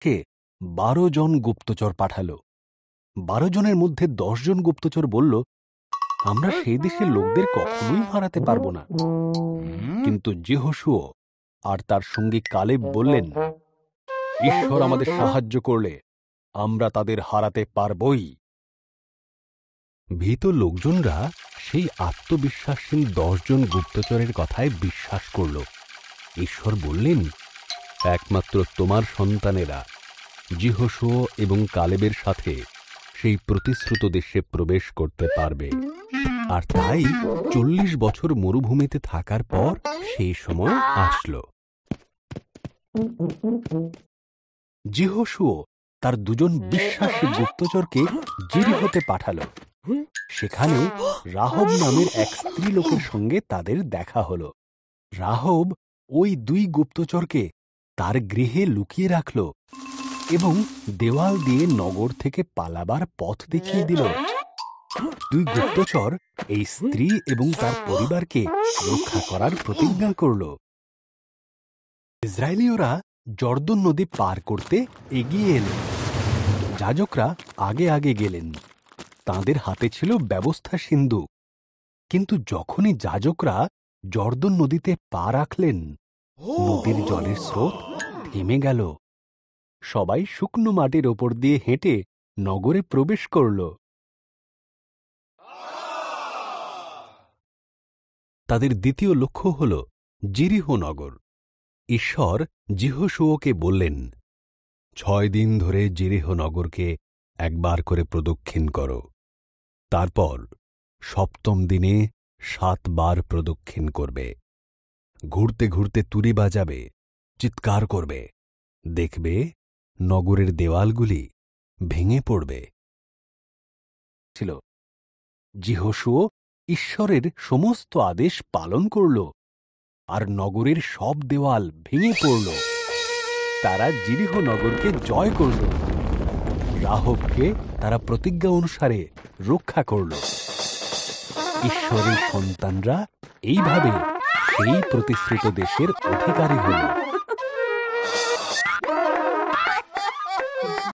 সে 12 জন গুপ্তচর পাঠালো। 12 জনের মধ্যে 10 জন গুপ্তচর বলল, আমরা সেই দেশের লোকদের কখনোই হারাতে পারবো না। কিন্তু যেহোশুয়া আর তার সঙ্গী কালেব বললেন, ঈশ্বর আমাদের সাহায্য করলে আমরা তাদের হারাতে পারবই। ভীত লোকজনরা সেই আত্মবিশ্বাসহীন 10 জন গুপ্তচরের কথায় বিশ্বাস করল। ঈশ্বর বললেন, একমাত্র তোমার সন্তানেরা যেহোশুয়া এবং কালেবের সাথে সেই প্রতিশ্রুত দেশে প্রবেশ করতে পারবে। আর তাই 40 বছর মরুভূমিতে থাকার পর সেই সময় আসলো। যেহোশুয়া তার 2 জন বিশ্বাসী গুপ্তচরকে যেরিহোতে পাঠালো। সেখানে রাহব নামের এক স্ত্রী লোকের সঙ্গে তাদের দেখা হল। রাহব ওই 2 গুপ্তচরকে তার গৃহে লুকিয়ে রাখল এবং দেওয়াল দিয়ে নগর থেকে পালাবার পথ দেখিয়ে দিল। 2 গুপ্তচর এই স্ত্রী এবং তার পরিবারকে রক্ষা করার প্রতিজ্ঞা করল। ইসরায়েলীয়রা জর্দন নদী পার করতে এগিয়ে এল। যাজকরা আগে আগে গেলেন। তাঁদের হাতে ছিল ব্যবস্থা সিন্ধুক। কিন্তু যখনই যাজকরা জর্দন নদীতে পা রাখলেন, নদীর জলের স্রোত থেমে গেল। সবাই শুকনো মাটির ওপর দিয়ে হেঁটে নগরে প্রবেশ করল। তাদের দ্বিতীয় লক্ষ্য হল যেরিহো নগর। ঈশ্বর যেহোশুয়াকে বললেন, 6 দিন ধরে যেরিহো নগরকে একবার করে প্রদক্ষিণ করো। তারপর 7ম দিনে 7 বার প্রদক্ষিণ করবে। ঘুরতে ঘুরতে তুরি বাজাবে, চিৎকার করবে। দেখবে নগরের দেওয়ালগুলি ভেঙে পড়বে। ছিল যেহোশুয়া ঈশ্বরের সমস্ত আদেশ পালন করল, আর নগরের সব দেওয়াল ভেঙে পড়ল। তারা যেরিহো নগরকে জয় করল। রাহবকে তারা প্রতিজ্ঞা অনুসারে রক্ষা করল। ঈশ্বরের সন্তানরা এইভাবে সেই প্রতিশ্রুত দেশের অধিকারী হল।